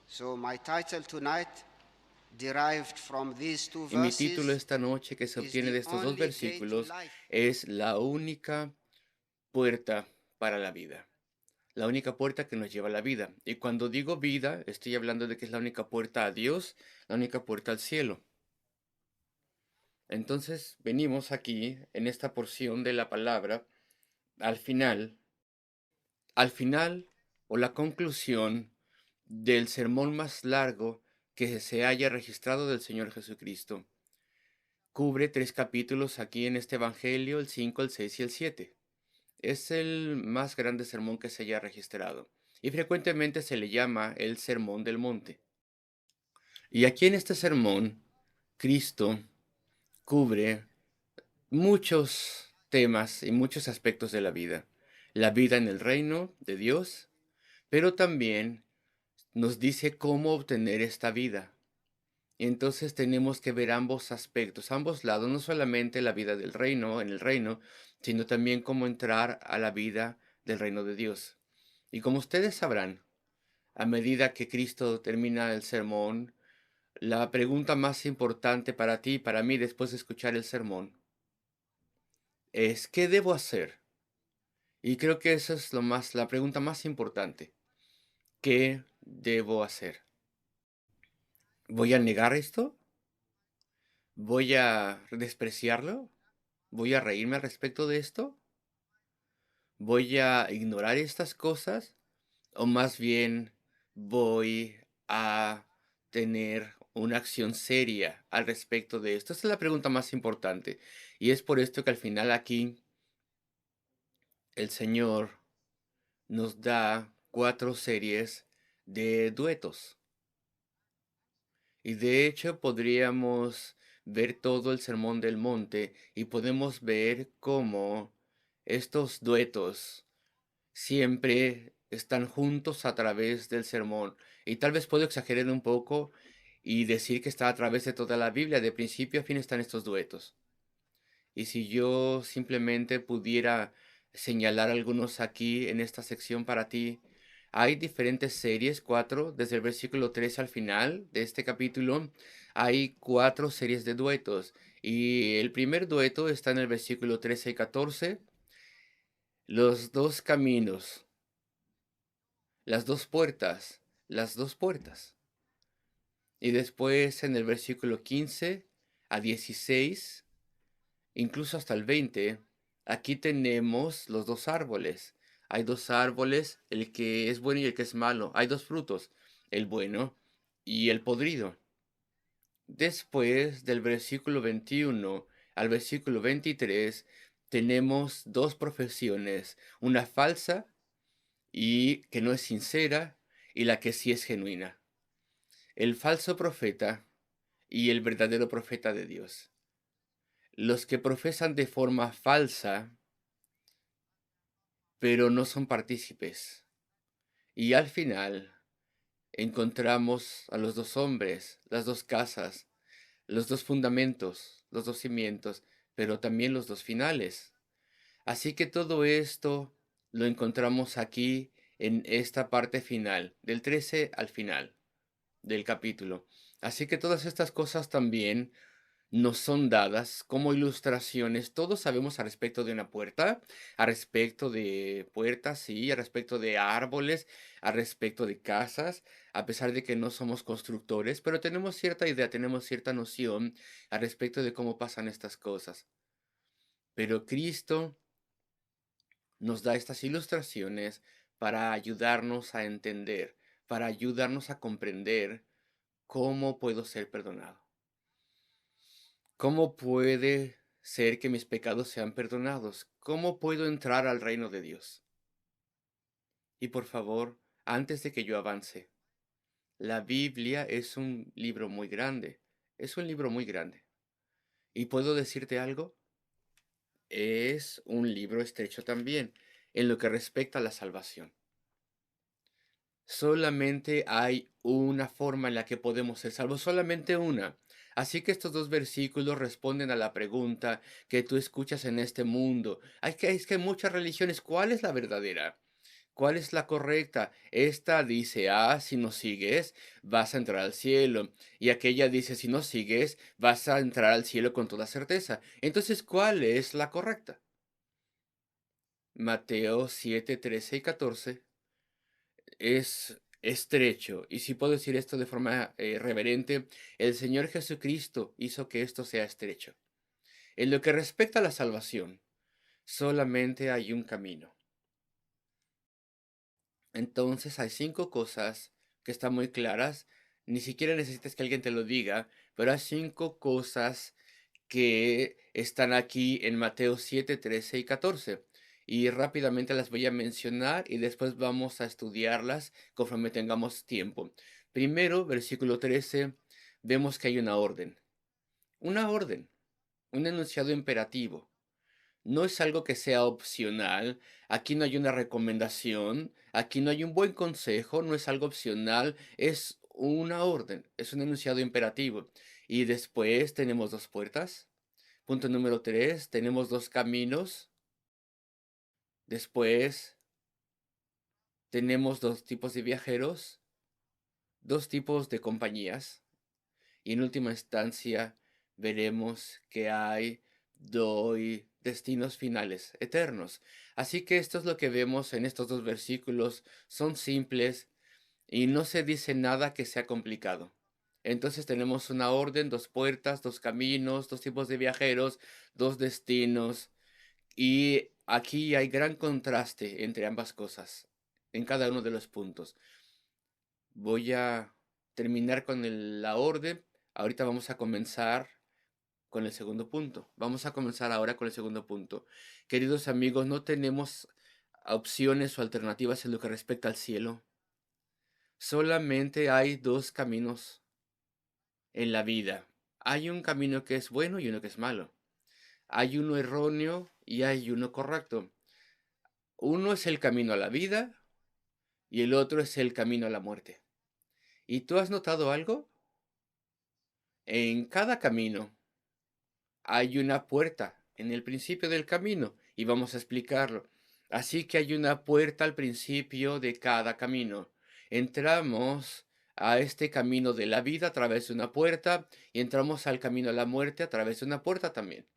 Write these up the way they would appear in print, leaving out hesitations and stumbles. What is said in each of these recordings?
So my title tonight, derived from these two Y mi título verses, esta noche, que se is obtiene the de estos dos only gate to versículos, life. es la única puerta para la vida. La única puerta que nos lleva a la vida. Y cuando digo vida, estoy hablando de que es la única puerta a Dios, la única puerta al cielo. Entonces venimos aquí, en esta porción de la palabra, al final o la conclusión del sermón más largo que se haya registrado del Señor Jesucristo. Cubre 3 capítulos aquí en este Evangelio, el 5, el 6 y el 7. Es el más grande sermón que se haya registrado y frecuentemente se le llama el Sermón del Monte. Y aquí en este sermón, Cristo cubre muchos temas y muchos aspectos de la vida. La vida en el reino de Dios, pero también nos dice cómo obtener esta vida. Y entonces tenemos que ver ambos aspectos, ambos lados, no solamente la vida del reino, en el reino, sino también cómo entrar a la vida del reino de Dios. Y como ustedes sabrán, a medida que Cristo termina el sermón, la pregunta más importante para ti y para mí después de escuchar el sermón es ¿qué debo hacer? Y creo que esa es la pregunta más importante. ¿Qué debo hacer? ¿Voy a negar esto? ¿Voy a despreciarlo? ¿Voy a reírme al respecto de esto? ¿Voy a ignorar estas cosas? ¿O más bien voy a tener una acción seria al respecto de esto? Esta es la pregunta más importante. Y es por esto que al final aquí el Señor nos da 4 series de duetos. Y de hecho podríamos ver todo el Sermón del Monte y podemos ver cómo estos duetos siempre están juntos a través del sermón. Y tal vez puedo exagerar un poco y decir que está a través de toda la Biblia. De principio a fin están estos duetos. Y si yo simplemente pudiera señalar algunos aquí en esta sección para ti, hay diferentes series, 4, desde el versículo 3 al final de este capítulo, hay 4 series de duetos. Y el primer dueto está en el versículo 13 y 14, los dos caminos, las dos puertas, las dos puertas. Y después en el versículo 15 a 16, incluso hasta el 20, aquí tenemos los dos árboles. Hay dos árboles, el que es bueno y el que es malo. Hay dos frutos, el bueno y el podrido. Después del versículo 21 al versículo 23, tenemos dos profesiones, una falsa y que no es sincera y la que sí es genuina. El falso profeta y el verdadero profeta de Dios. Los que profesan de forma falsa pero no son partícipes. Y al final encontramos a los dos hombres, las dos casas, los dos fundamentos, los dos cimientos, pero también los dos finales. Así que todo esto lo encontramos aquí en esta parte final, del 13 al final del capítulo. Así que todas estas cosas también nos son dadas como ilustraciones. Todos sabemos al respecto de una puerta, al respecto de puertas, sí, al respecto de árboles, al respecto de casas, a pesar de que no somos constructores, pero tenemos cierta idea, tenemos cierta noción al respecto de cómo pasan estas cosas. Pero Cristo nos da estas ilustraciones para ayudarnos a entender, para ayudarnos a comprender cómo puedo ser perdonado. ¿Cómo puede ser que mis pecados sean perdonados? ¿Cómo puedo entrar al reino de Dios? Y por favor, antes de que yo avance, la Biblia es un libro muy grande. Es un libro muy grande. ¿Y puedo decirte algo? Es un libro estrecho también, en lo que respecta a la salvación. Solamente hay una forma en la que podemos ser salvos, solamente una. Así que estos dos versículos responden a la pregunta que tú escuchas en este mundo. Es que hay muchas religiones, ¿cuál es la verdadera? ¿Cuál es la correcta? Esta dice, si no sigues, vas a entrar al cielo. Y aquella dice, si no sigues, vas a entrar al cielo con toda certeza. Entonces, ¿cuál es la correcta? Mateo 7, 13 y 14 es estrecho. Y si puedo decir esto de forma reverente, el Señor Jesucristo hizo que esto sea estrecho. En lo que respecta a la salvación, solamente hay un camino. Entonces hay 5 cosas que están muy claras. Ni siquiera necesitas que alguien te lo diga, pero hay 5 cosas que están aquí en Mateo 7, 13 y 14. Y rápidamente las voy a mencionar y después vamos a estudiarlas conforme tengamos tiempo. Primero, versículo 13, vemos que hay una orden, un enunciado imperativo. No es algo que sea opcional, aquí no hay una recomendación, aquí no hay un buen consejo, no es algo opcional, es una orden, es un enunciado imperativo. Y después tenemos 2 puertas. Punto número 3, tenemos 2 caminos. Después tenemos 2 tipos de viajeros, 2 tipos de compañías. Y en última instancia veremos que hay destinos finales eternos. Así que esto es lo que vemos en estos 2 versículos. Son simples y no se dice nada que sea complicado. Entonces tenemos una orden, 2 puertas, 2 caminos, 2 tipos de viajeros, 2 destinos. Y aquí hay gran contraste entre ambas cosas, en cada uno de los puntos. Voy a terminar con la orden. Ahorita vamos a comenzar con el segundo punto. Vamos a comenzar ahora con el segundo punto. Queridos amigos, no tenemos opciones o alternativas en lo que respecta al cielo. Solamente hay 2 caminos en la vida. Hay un camino que es bueno y uno que es malo. Hay uno erróneo y hay uno correcto. Uno es el camino a la vida y el otro es el camino a la muerte. ¿Y tú has notado algo? En cada camino hay una puerta en el principio del camino y vamos a explicarlo. Así que hay una puerta al principio de cada camino. Entramos a este camino de la vida a través de una puerta y entramos al camino a la muerte a través de una puerta también.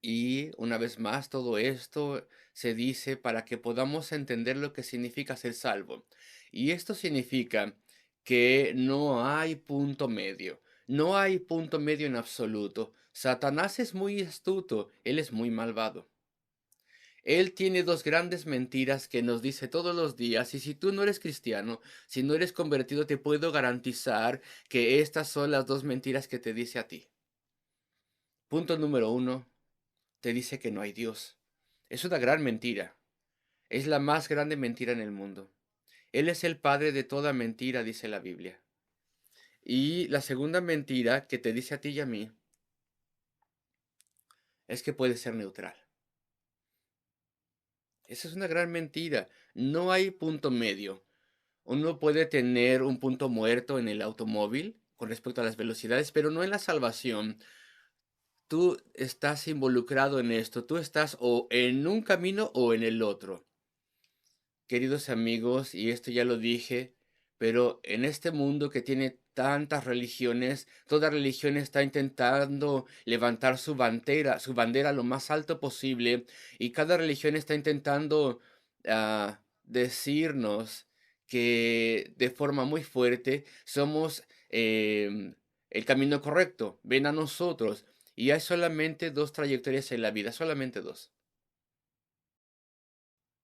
Y una vez más, todo esto se dice para que podamos entender lo que significa ser salvo. Y esto significa que no hay punto medio. No hay punto medio en absoluto. Satanás es muy astuto, él es muy malvado. Él tiene 2 grandes mentiras que nos dice todos los días, y si tú no eres cristiano, si no eres convertido, te puedo garantizar que estas son las 2 mentiras que te dice a ti. Punto número 1, te dice que no hay Dios. Es una gran mentira. Es la más grande mentira en el mundo. Él es el padre de toda mentira, dice la Biblia. Y la segunda mentira que te dice a ti y a mí es que puede ser neutral. Esa es una gran mentira. No hay punto medio. Uno puede tener un punto muerto en el automóvil con respecto a las velocidades, pero no en la salvación. Tú estás involucrado en esto. Tú estás o en un camino o en el otro. Queridos amigos, y esto ya lo dije, pero en este mundo que tiene tantas religiones, toda religión está intentando levantar su bandera lo más alto posible, y cada religión está intentando decirnos que de forma muy fuerte somos el camino correcto. Ven a nosotros. Y hay solamente 2 trayectorias en la vida, solamente 2.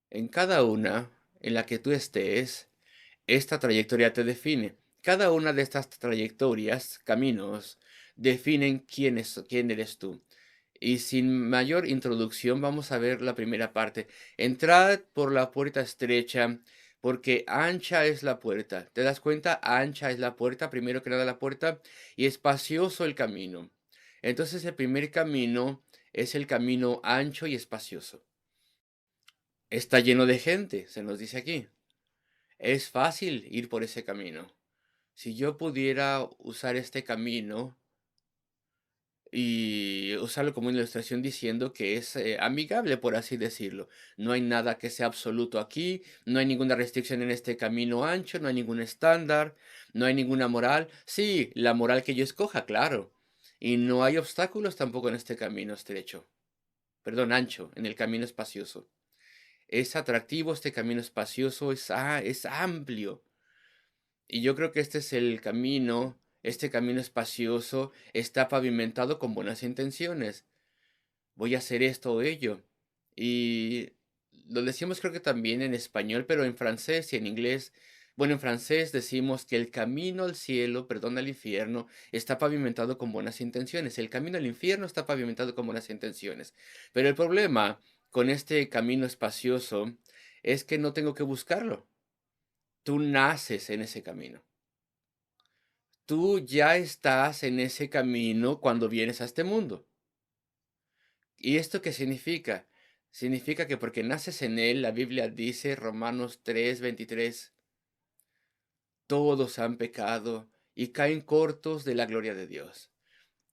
En cada una en la que tú estés, esta trayectoria te define. Cada una de estas trayectorias, caminos, definen quién eres tú. Y sin mayor introducción, vamos a ver la primera parte. Entrad por la puerta estrecha, porque ancha es la puerta. ¿Te das cuenta? Ancha es la puerta, primero que nada la puerta, y espacioso el camino. Entonces el primer camino es el camino ancho y espacioso. Está lleno de gente, se nos dice aquí. Es fácil ir por ese camino. Si yo pudiera usar este camino y usarlo como una ilustración diciendo que es amigable, por así decirlo. No hay nada que sea absoluto aquí, no hay ninguna restricción en este camino ancho, no hay ningún estándar, no hay ninguna moral. Sí, la moral que yo escoja, claro. Y no hay obstáculos tampoco en este camino estrecho, perdón, ancho, en el camino espacioso. Es atractivo este camino espacioso, es amplio. Y yo creo que este es el camino, este camino espacioso está pavimentado con buenas intenciones. Voy a hacer esto o ello. Y lo decimos creo que también en español, pero en francés y en inglés. Bueno, en francés decimos que el camino al cielo, perdón, al infierno, está pavimentado con buenas intenciones. El camino al infierno está pavimentado con buenas intenciones. Pero el problema con este camino espacioso es que no tengo que buscarlo. Tú naces en ese camino. Tú ya estás en ese camino cuando vienes a este mundo. ¿Y esto qué significa? Significa que porque naces en él, la Biblia dice, Romanos 3:23, todos han pecado y caen cortos de la gloria de Dios.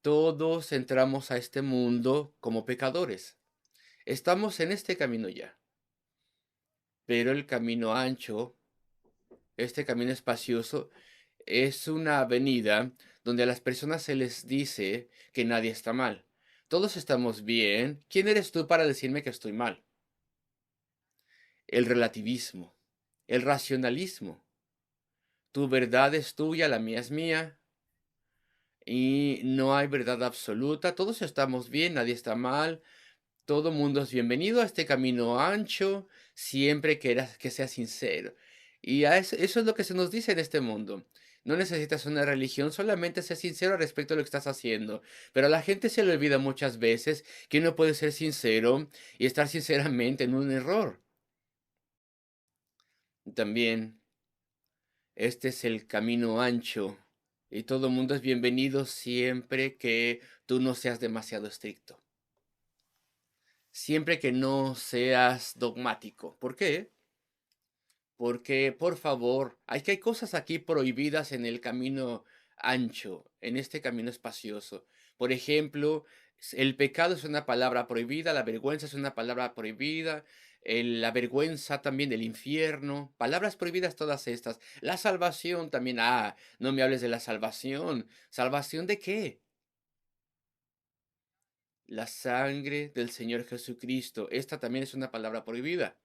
Todos entramos a este mundo como pecadores. Estamos en este camino ya, pero el camino ancho, este camino espacioso, es una avenida donde a las personas se les dice que nadie está mal. Todos estamos bien. ¿Quién eres tú para decirme que estoy mal? El relativismo, el racionalismo. Tu verdad es tuya, la mía es mía, y no hay verdad absoluta. Todos estamos bien, nadie está mal, todo mundo es bienvenido a este camino ancho, siempre que sea sincero. Y eso es lo que se nos dice en este mundo. No necesitas una religión, solamente ser sincero respecto a lo que estás haciendo. Pero a la gente se le olvida muchas veces que uno puede ser sincero y estar sinceramente en un error. También este es el camino ancho y todo mundo es bienvenido siempre que tú no seas demasiado estricto. Siempre que no seas dogmático. ¿Por qué? Porque, por favor, hay que hay cosas aquí prohibidas en el camino ancho, en este camino espacioso. Por ejemplo, el pecado es una palabra prohibida, la vergüenza es una palabra prohibida, la vergüenza también del infierno, palabras prohibidas todas estas. La salvación también, no me hables de la salvación. ¿Salvación de qué? La sangre del Señor Jesucristo. Esta también es una palabra prohibida.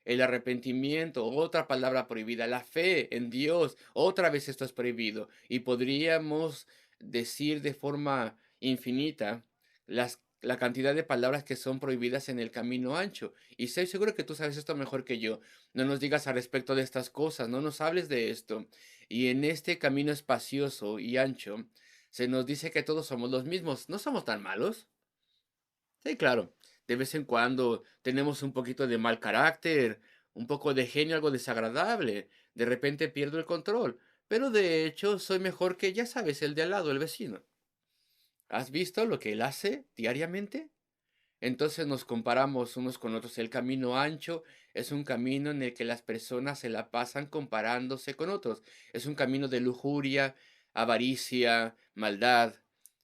El arrepentimiento, otra palabra prohibida. La fe en Dios, otra vez esto es prohibido. Y podríamos decir de forma infinita la cantidad de palabras que son prohibidas en el camino ancho. Y estoy seguro que tú sabes esto mejor que yo. No nos digas al respecto de estas cosas, no nos hables de esto. Y en este camino espacioso y ancho, se nos dice que todos somos los mismos. No somos tan malos. Sí, claro. De vez en cuando tenemos un poquito de mal carácter, un poco de genio, algo desagradable. De repente pierdo el control. Pero de hecho soy mejor que, ya sabes, el de al lado, el vecino. ¿Has visto lo que él hace diariamente? Entonces nos comparamos unos con otros. El camino ancho es un camino en el que las personas se la pasan comparándose con otros. Es un camino de lujuria, avaricia, maldad.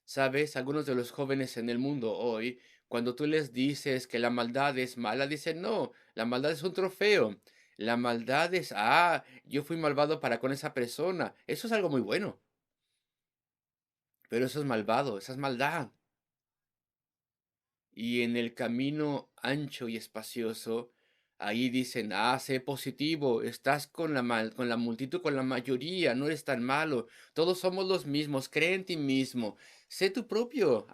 ¿Sabes? Algunos de los jóvenes en el mundo hoy, cuando tú les dices que la maldad es mala, dicen, no, la maldad es un trofeo. La maldad es, yo fui malvado para con esa persona. Eso es algo muy bueno, pero eso es malvado, esa es maldad. Y en el camino ancho y espacioso, ahí dicen, sé positivo, estás con la multitud, con la mayoría, no eres tan malo, todos somos los mismos, cree en ti mismo, sé tu propio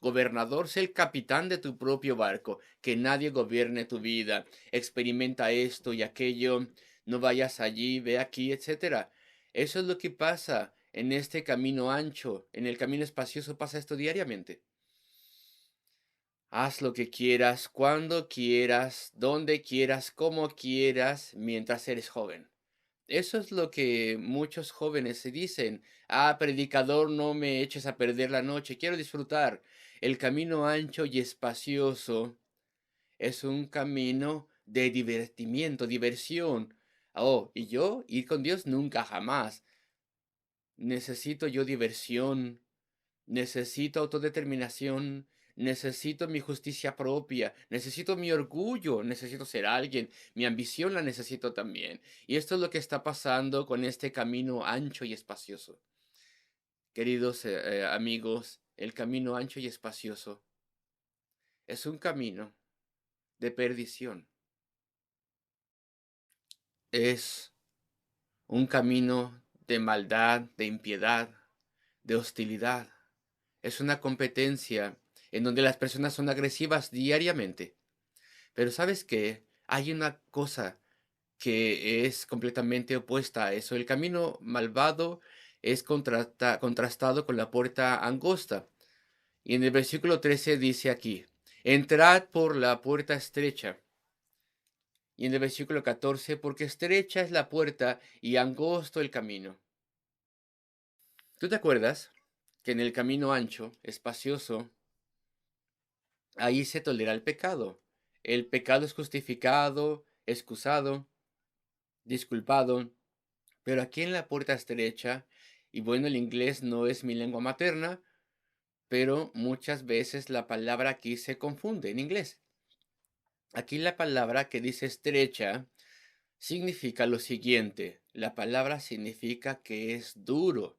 gobernador, sé el capitán de tu propio barco, que nadie gobierne tu vida, experimenta esto y aquello, no vayas allí, ve aquí, etcétera. Eso es lo que pasa en este camino ancho, en el camino espacioso pasa esto diariamente. Haz lo que quieras, cuando quieras, donde quieras, como quieras, mientras eres joven. Eso es lo que muchos jóvenes se dicen. Predicador, no me eches a perder la noche, quiero disfrutar. El camino ancho y espacioso es un camino de divertimiento, diversión. Y yo ir con Dios nunca jamás. Necesito yo diversión, necesito autodeterminación, necesito mi justicia propia, necesito mi orgullo, necesito ser alguien, mi ambición la necesito también. Y esto es lo que está pasando con este camino ancho y espacioso. Queridos amigos, el camino ancho y espacioso es un camino de perdición. Es un camino de maldad, de impiedad, de hostilidad. Es una competencia en donde las personas son agresivas diariamente. Pero ¿sabes qué? Hay una cosa que es completamente opuesta a eso. El camino malvado es contrastado con la puerta angosta. Y en el versículo 13 dice aquí, entrad por la puerta estrecha. Y en el versículo 14, porque estrecha es la puerta y angosto el camino. ¿Tú te acuerdas que en el camino ancho, espacioso, ahí se tolera el pecado? El pecado es justificado, excusado, disculpado, pero aquí en la puerta estrecha, y bueno, el inglés no es mi lengua materna, pero muchas veces la palabra aquí se confunde en inglés. Aquí la palabra que dice estrecha significa lo siguiente. La palabra significa que es duro,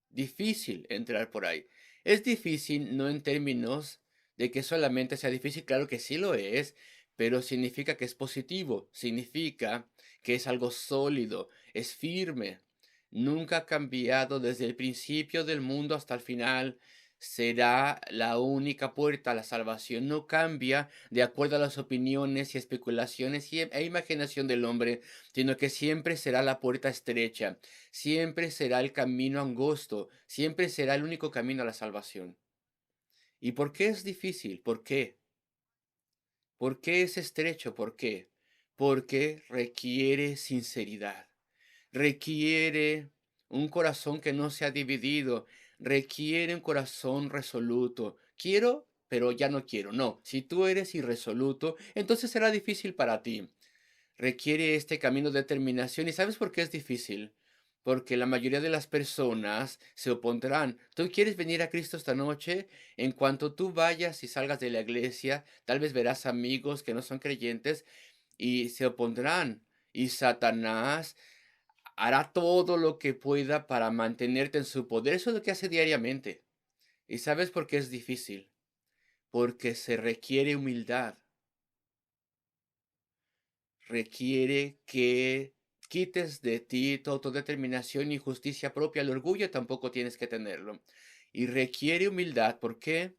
difícil entrar por ahí. Es difícil no en términos de que solamente sea difícil, claro que sí lo es, pero significa que es positivo, significa que es algo sólido, es firme, nunca ha cambiado desde el principio del mundo hasta el final. Será la única puerta a la salvación. No cambia de acuerdo a las opiniones y especulaciones e imaginación del hombre, sino que siempre será la puerta estrecha, siempre será el camino angosto, siempre será el único camino a la salvación. ¿Y por qué es difícil? ¿Por qué? ¿Por qué es estrecho? ¿Por qué? Porque requiere sinceridad, requiere un corazón que no sea dividido, requiere un corazón resoluto. Quiero, pero ya no quiero. No, si tú eres irresoluto, entonces será difícil para ti. Requiere este camino de determinación. ¿Y sabes por qué es difícil? Porque la mayoría de las personas se opondrán. ¿Tú quieres venir a Cristo esta noche? En cuanto tú vayas y salgas de la iglesia, tal vez verás amigos que no son creyentes y se opondrán. Y Satanás hará todo lo que pueda para mantenerte en su poder. Eso es lo que hace diariamente. ¿Y sabes por qué es difícil? Porque se requiere humildad. Requiere que quites de ti tu autodeterminación y justicia propia. El orgullo tampoco tienes que tenerlo. Y requiere humildad. ¿Por qué?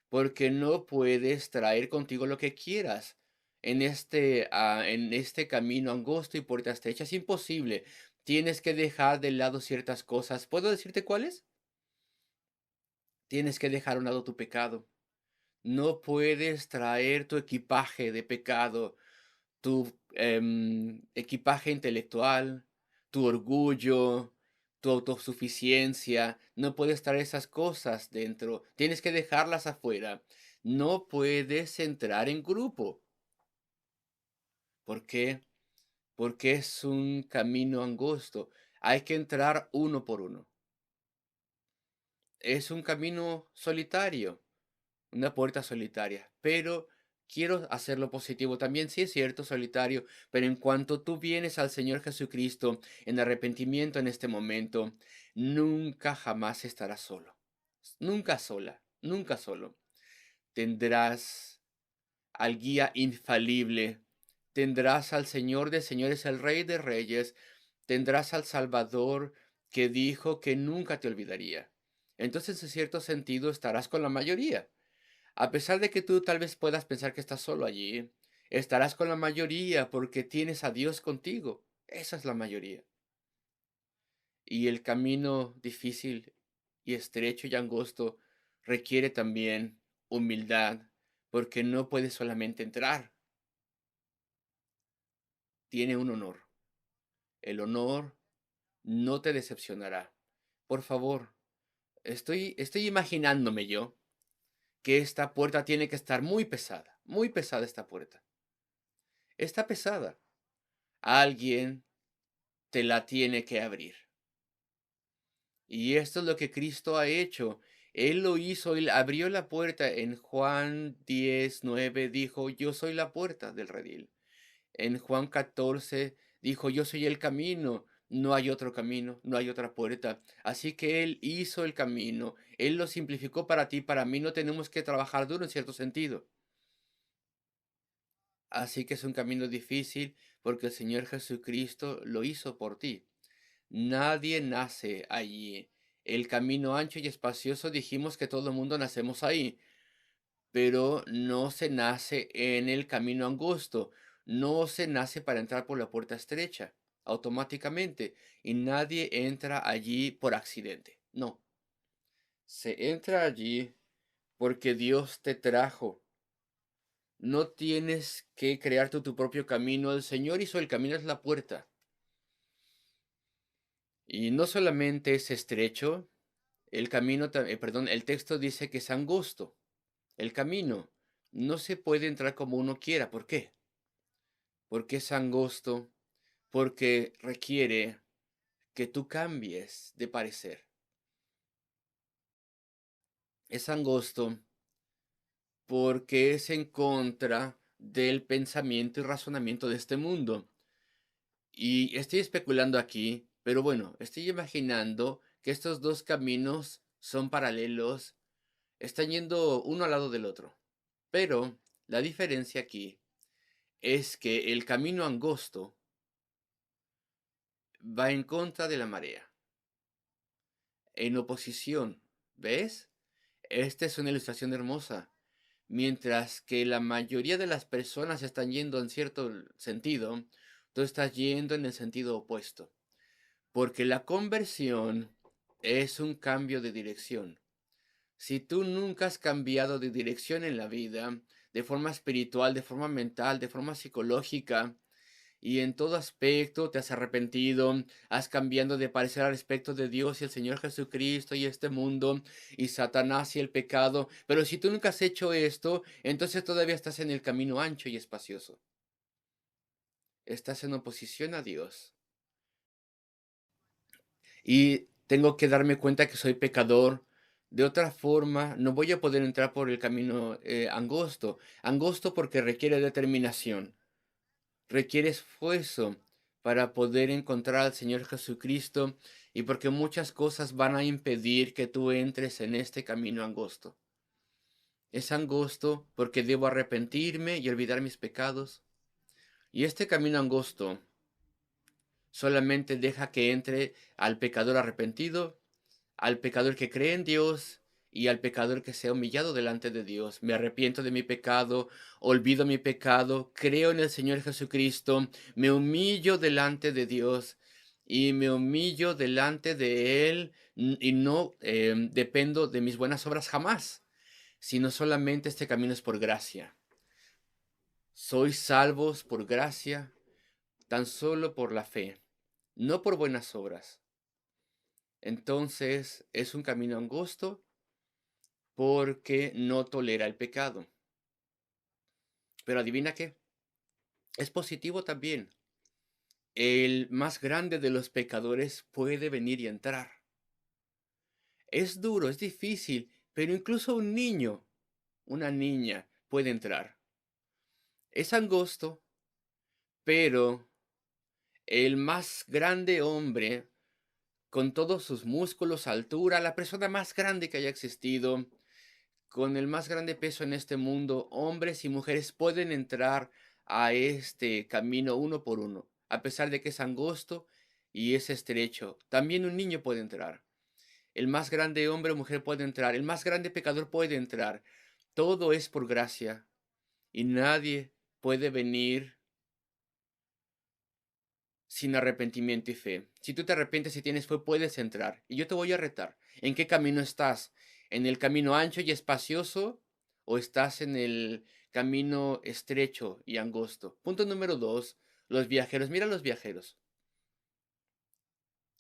Porque no puedes traer contigo lo que quieras en este camino angosto y puerta estrecha. Es imposible. Tienes que dejar de lado ciertas cosas. ¿Puedo decirte cuáles? Tienes que dejar a un lado tu pecado. No puedes traer tu equipaje de pecado, tu equipaje intelectual, tu orgullo, tu autosuficiencia. No puedes traer esas cosas dentro. Tienes que dejarlas afuera. No puedes entrar en grupo. ¿Por qué? Porque es un camino angosto. Hay que entrar uno por uno. Es un camino solitario. Una puerta solitaria, pero quiero hacerlo positivo también. Sí es cierto, solitario, pero en cuanto tú vienes al Señor Jesucristo en arrepentimiento en este momento, nunca jamás estarás solo. Nunca sola, nunca solo. Tendrás al guía infalible, tendrás al Señor de señores, el Rey de reyes, tendrás al Salvador que dijo que nunca te olvidaría. Entonces, en cierto sentido, estarás con la mayoría. A pesar de que tú tal vez puedas pensar que estás solo allí, estarás con la mayoría porque tienes a Dios contigo. Esa es la mayoría. Y el camino difícil y estrecho y angosto requiere también humildad, porque no puedes solamente entrar. Tiene un honor. El honor no te decepcionará. Por favor, estoy imaginándome yo que esta puerta tiene que estar muy pesada esta puerta. Está pesada. Alguien te la tiene que abrir. Y esto es lo que Cristo ha hecho. Él lo hizo, Él abrió la puerta. En Juan 10:9 dijo, yo soy la puerta del redil. En Juan 14 dijo, yo soy el camino, no hay otro camino, no hay otra puerta. Así que Él hizo el camino, Él lo simplificó para ti, para mí. No tenemos que trabajar duro en cierto sentido. Así que es un camino difícil porque el Señor Jesucristo lo hizo por ti. Nadie nace allí. El camino ancho y espacioso, dijimos que todo el mundo nacemos ahí, pero no se nace en el camino angosto. No se nace para entrar por la puerta estrecha automáticamente, y nadie entra allí por accidente. No, se entra allí porque Dios te trajo. No tienes que crear tú tu propio camino. El Señor hizo el camino, es la puerta. Y no solamente es estrecho, el camino, perdón, el texto dice que es angosto. El camino no se puede entrar como uno quiera. ¿Por qué? Porque es angosto, porque requiere que tú cambies de parecer. Es angosto porque es en contra del pensamiento y razonamiento de este mundo. Y estoy especulando aquí, pero bueno, estoy imaginando que estos dos caminos son paralelos, están yendo uno al lado del otro. Pero la diferencia aquí es que el camino angosto va en contra de la marea, en oposición. ¿Ves? Esta es una ilustración hermosa. Mientras que la mayoría de las personas están yendo en cierto sentido, tú estás yendo en el sentido opuesto. Porque la conversión es un cambio de dirección. Si tú nunca has cambiado de dirección en la vida, de forma espiritual, de forma mental, de forma psicológica, y en todo aspecto te has arrepentido, has cambiado de parecer al respecto de Dios y el Señor Jesucristo y este mundo y Satanás y el pecado, pero si tú nunca has hecho esto, entonces todavía estás en el camino ancho y espacioso. Estás en oposición a Dios. Y tengo que darme cuenta que soy pecador. De otra forma, no voy a poder entrar por el camino angosto. Angosto porque requiere determinación, requiere esfuerzo para poder encontrar al Señor Jesucristo, y porque muchas cosas van a impedir que tú entres en este camino angosto. Es angosto porque debo arrepentirme y olvidar mis pecados. Y este camino angosto solamente deja que entre al pecador arrepentido, al pecador que cree en Dios y al pecador que sea humillado delante de Dios. Me arrepiento de mi pecado, olvido mi pecado, creo en el Señor Jesucristo, me humillo delante de Dios y me humillo delante de Él, y no dependo de mis buenas obras jamás, sino solamente este camino es por gracia. Sois salvos por gracia, tan solo por la fe, no por buenas obras. Entonces es un camino angosto porque no tolera el pecado. Pero adivina qué, es positivo también. El más grande de los pecadores puede venir y entrar. Es duro, es difícil, pero incluso un niño, una niña puede entrar. Es angosto, pero el más grande hombre, con todos sus músculos, altura, la persona más grande que haya existido, con el más grande peso en este mundo, hombres y mujeres pueden entrar a este camino uno por uno, a pesar de que es angosto y es estrecho. También un niño puede entrar. El más grande hombre o mujer puede entrar. El más grande pecador puede entrar. Todo es por gracia y nadie puede venir sin arrepentimiento y fe. Si tú te arrepientes y tienes fe, puedes entrar. Y yo te voy a retar. ¿En qué camino estás? ¿En el camino ancho y espacioso o estás en el camino estrecho y angosto? Punto número 2. Los viajeros. Mira los viajeros.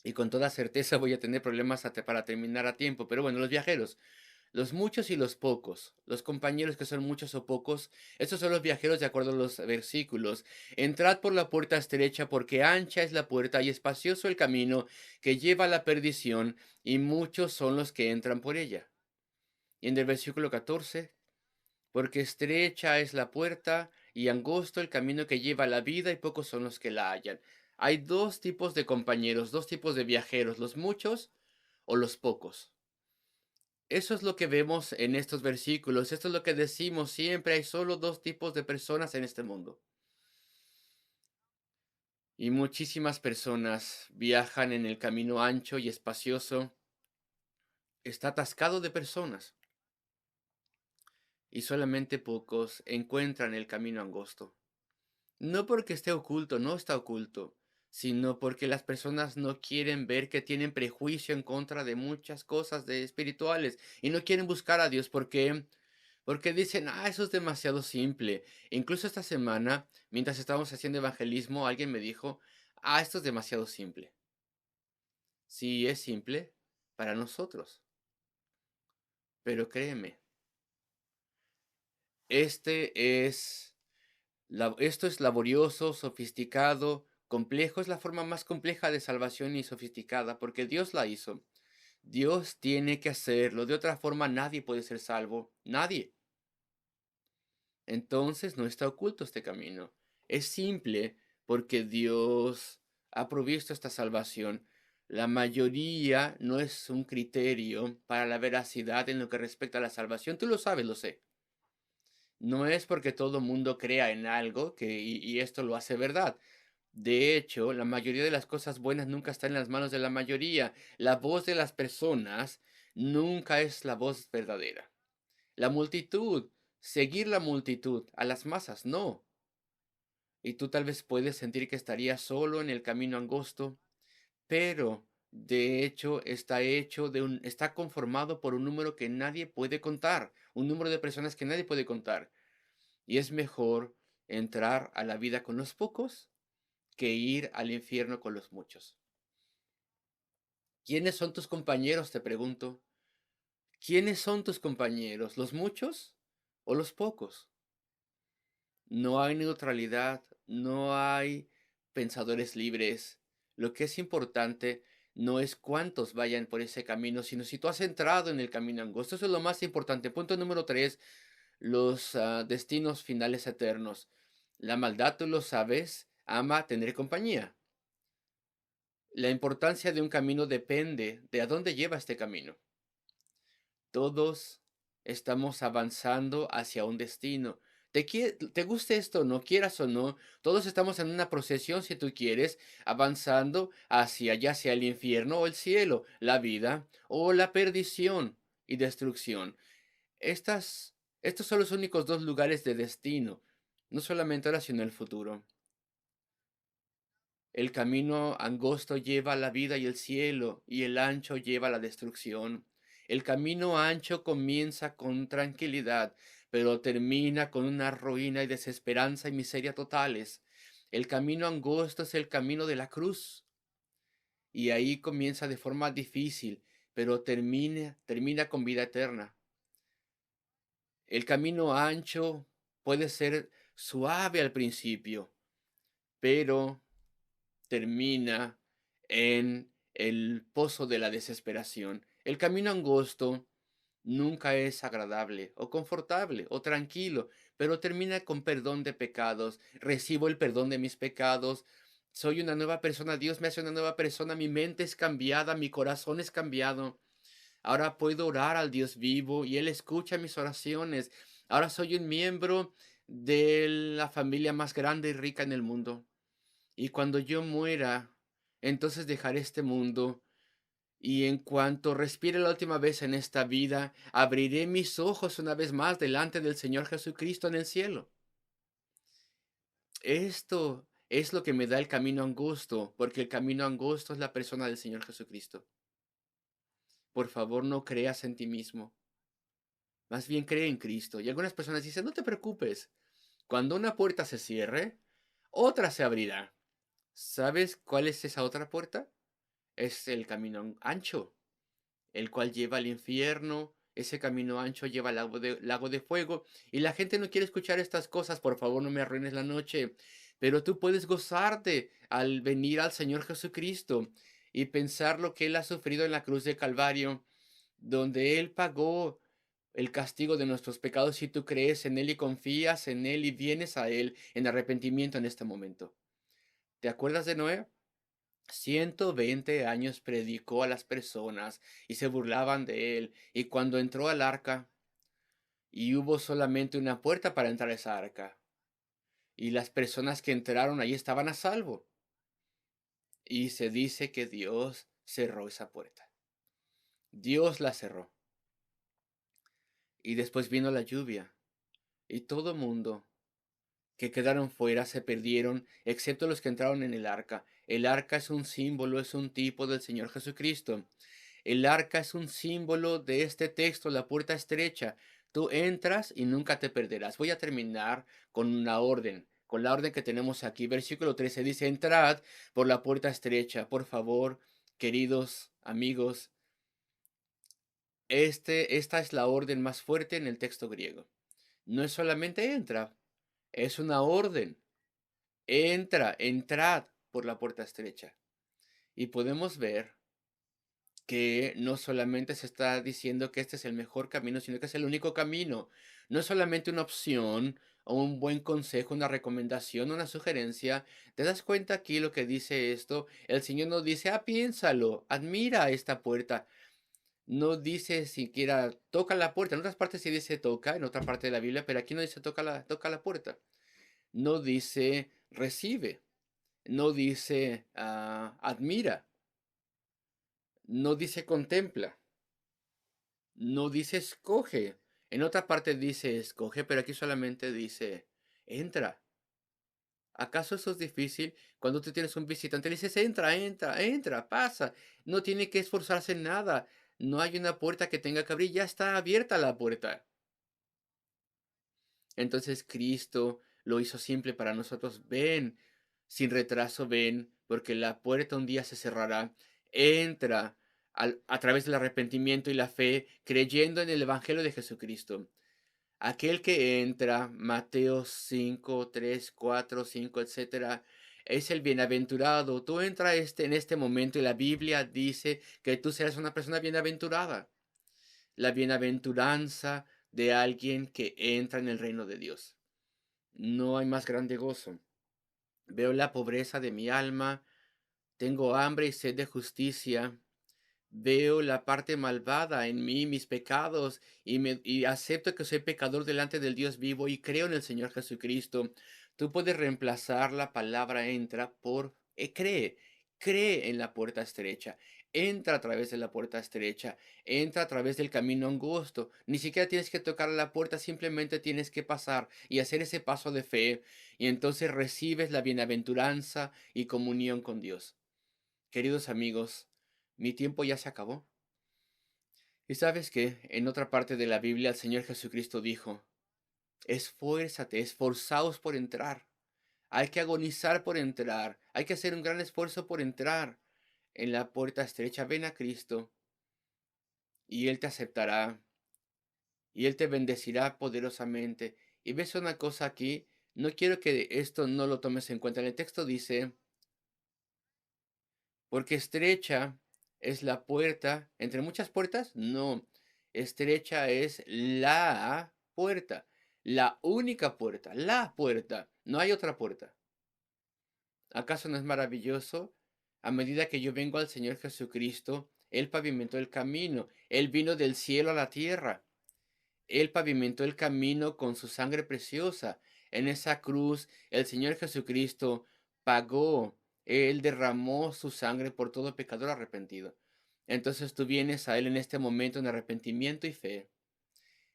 Y con toda certeza voy a tener problemas para terminar a tiempo. Pero bueno, los viajeros. Los muchos y los pocos, los compañeros que son muchos o pocos, estos son los viajeros de acuerdo a los versículos. Entrad por la puerta estrecha, porque ancha es la puerta y espacioso el camino que lleva a la perdición, y muchos son los que entran por ella. Y en el versículo 14, porque estrecha es la puerta y angosto el camino que lleva a la vida y pocos son los que la hallan. Hay dos tipos de compañeros, dos tipos de viajeros, los muchos o los pocos. Eso es lo que vemos en estos versículos, esto es lo que decimos siempre, hay solo dos tipos de personas en este mundo. Y muchísimas personas viajan en el camino ancho y espacioso, está atascado de personas y solamente pocos encuentran el camino angosto. No porque esté oculto, no está oculto, sino porque las personas no quieren ver que tienen prejuicio en contra de muchas cosas de espirituales y no quieren buscar a Dios porque dicen, eso es demasiado simple. Incluso esta semana, mientras estábamos haciendo evangelismo, alguien me dijo, esto es demasiado simple. Sí, es simple para nosotros, pero créeme, este es esto es laborioso, sofisticado, complejo, es la forma más compleja de salvación y sofisticada, porque Dios la hizo. Dios tiene que hacerlo, de otra forma nadie puede ser salvo, nadie. Entonces no está oculto este camino. Es simple porque Dios ha provisto esta salvación. La mayoría no es un criterio para la veracidad en lo que respecta a la salvación. Tú lo sabes, lo sé. No es porque todo mundo crea en algo y esto lo hace verdad. De hecho, la mayoría de las cosas buenas nunca están en las manos de la mayoría. La voz de las personas nunca es la voz verdadera. La multitud, seguir la multitud, a las masas, no. Y tú tal vez puedes sentir que estarías solo en el camino angosto, pero de hecho está conformado por un número que nadie puede contar, un número de personas que nadie puede contar. Y es mejor entrar a la vida con los pocos que ir al infierno con los muchos. ¿Quiénes son tus compañeros? Te pregunto. ¿Quiénes son tus compañeros? ¿Los muchos o los pocos? No hay neutralidad, no hay pensadores libres. Lo que es importante no es cuántos vayan por ese camino, sino si tú has entrado en el camino angosto. Eso es lo más importante. Punto número 3, los destinos finales eternos. La maldad, tú lo sabes, ama tener compañía. La importancia de un camino depende de a dónde lleva este camino. Todos estamos avanzando hacia un destino. Te guste esto, no quieras o no, todos estamos en una procesión, si tú quieres, avanzando hacia ya sea el infierno o el cielo, la vida o la perdición y destrucción. Estos son los únicos dos lugares de destino, no solamente ahora, sino el futuro. El camino angosto lleva a la vida y el cielo, y el ancho lleva a la destrucción. El camino ancho comienza con tranquilidad, pero termina con una ruina y desesperanza y miseria totales. El camino angosto es el camino de la cruz, y ahí comienza de forma difícil, pero termina con vida eterna. El camino ancho puede ser suave al principio, pero termina en el pozo de la desesperación. El camino angosto nunca es agradable o confortable o tranquilo, pero termina con perdón de pecados. Recibo el perdón de mis pecados. Soy una nueva persona. Dios me hace una nueva persona. Mi mente es cambiada. Mi corazón es cambiado. Ahora puedo orar al Dios vivo y Él escucha mis oraciones. Ahora soy un miembro de la familia más grande y rica en el mundo. Y cuando yo muera, entonces dejaré este mundo y en cuanto respire la última vez en esta vida, abriré mis ojos una vez más delante del Señor Jesucristo en el cielo. Esto es lo que me da el camino angosto, porque el camino angosto es la persona del Señor Jesucristo. Por favor, no creas en ti mismo. Más bien cree en Cristo. Y algunas personas dicen, no te preocupes. Cuando una puerta se cierre, otra se abrirá. ¿Sabes cuál es esa otra puerta? Es el camino ancho, el cual lleva al infierno. Ese camino ancho lleva al lago de fuego. Y la gente no quiere escuchar estas cosas. Por favor, no me arruines la noche. Pero tú puedes gozarte al venir al Señor Jesucristo y pensar lo que Él ha sufrido en la cruz de Calvario, donde Él pagó. el castigo de nuestros pecados si tú crees en Él y confías en Él y vienes a Él en arrepentimiento en este momento. ¿Te acuerdas de Noé? 120 años predicó a las personas y se burlaban de él. Y cuando entró al arca, y hubo solamente una puerta para entrar a esa arca, y las personas que entraron allí estaban a salvo. Y se dice que Dios cerró esa puerta. Dios la cerró. Y después vino la lluvia, y todo mundo que quedaron fuera se perdieron, excepto los que entraron en el arca. El arca es un símbolo, es un tipo del Señor Jesucristo. El arca es un símbolo de este texto, la puerta estrecha. Tú entras y nunca te perderás. Voy a terminar con una orden, con la orden que tenemos aquí. Versículo 13 dice, entrad por la puerta estrecha. Por favor, queridos amigos, esta es la orden más fuerte en el texto griego. No es solamente entra, es una orden. Entrad por la puerta estrecha. Y podemos ver que no solamente se está diciendo que este es el mejor camino, sino que es el único camino. No es solamente una opción o un buen consejo, una recomendación, una sugerencia. ¿Te das cuenta aquí lo que dice esto? El Señor no dice, piénsalo, admira esta puerta. No dice siquiera toca la puerta. En otras partes sí dice toca, en otra parte de la Biblia, pero aquí no dice toca la puerta. No dice recibe. No dice admira. No dice contempla. No dice escoge. En otra parte dice escoge, pero aquí solamente dice entra. ¿Acaso eso es difícil? Cuando tú tienes un visitante, le dices entra, pasa. No tiene que esforzarse en nada. No hay una puerta que tenga que abrir, ya está abierta la puerta. Entonces Cristo lo hizo simple para nosotros. Ven, sin retraso, ven, porque la puerta un día se cerrará. Entra a través del arrepentimiento y la fe, creyendo en el Evangelio de Jesucristo. Aquel que entra, Mateo 5, 3, 4, 5, etcétera, es el bienaventurado. Tú entras en este momento y la Biblia dice que tú serás una persona bienaventurada. La bienaventuranza de alguien que entra en el reino de Dios. No hay más grande gozo. Veo la pobreza de mi alma, tengo hambre y sed de justicia. Veo la parte malvada en mí, mis pecados, y acepto que soy pecador delante del Dios vivo y creo en el Señor Jesucristo. Tú puedes reemplazar la palabra entra por cree. Cree en la puerta estrecha. Entra a través de la puerta estrecha. Entra a través del camino angosto. Ni siquiera tienes que tocar la puerta, simplemente tienes que pasar y hacer ese paso de fe. Y entonces recibes la bienaventuranza y comunión con Dios. Queridos amigos, mi tiempo ya se acabó. Y sabes que en otra parte de la Biblia el Señor Jesucristo dijo, esfuérzate, esforzaos por entrar. Hay que agonizar por entrar. Hay que hacer un gran esfuerzo por entrar en la puerta estrecha. Ven a Cristo y Él te aceptará y Él te bendecirá poderosamente. Y ves una cosa aquí, no quiero que esto no lo tomes en cuenta. En el texto dice, porque estrecha es la puerta, entre muchas puertas, no, estrecha es la puerta, la única puerta, la puerta, no hay otra puerta. ¿Acaso no es maravilloso? A medida que yo vengo al Señor Jesucristo, Él pavimentó el camino, Él vino del cielo a la tierra, Él pavimentó el camino con su sangre preciosa. En esa cruz, el Señor Jesucristo pagó, Él derramó su sangre por todo pecador arrepentido. Entonces tú vienes a Él en este momento en arrepentimiento y fe,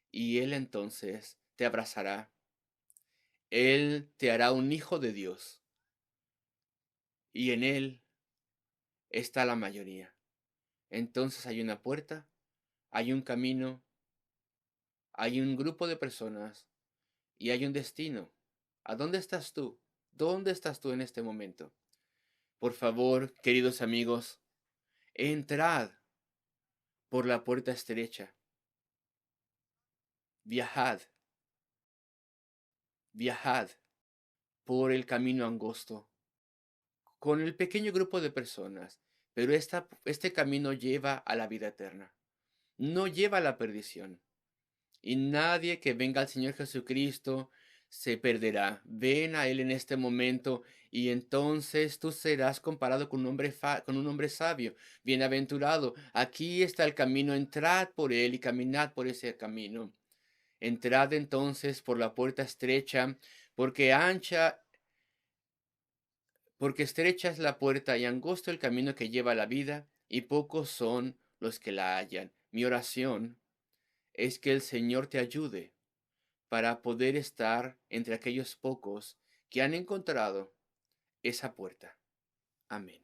y Él entonces te abrazará. Él te hará un hijo de Dios, y en Él está la mayoría. Entonces hay una puerta, hay un camino, hay un grupo de personas y hay un destino. ¿A dónde estás tú? ¿Dónde estás tú en este momento? Por favor, queridos amigos, entrad por la puerta estrecha. Viajad, viajad por el camino angosto, con el pequeño grupo de personas, pero este camino lleva a la vida eterna, no lleva a la perdición. Y nadie que venga al Señor Jesucristo se perderá. Ven a Él en este momento y entonces tú serás comparado con con un hombre sabio, bienaventurado. Aquí está el camino, entrad por Él y caminad por ese camino. Entrad entonces por la puerta estrecha, porque porque estrecha es la puerta y angosto el camino que lleva a la vida, y pocos son los que la hallan. Mi oración es que el Señor te ayude para poder estar entre aquellos pocos que han encontrado esa puerta. Amén.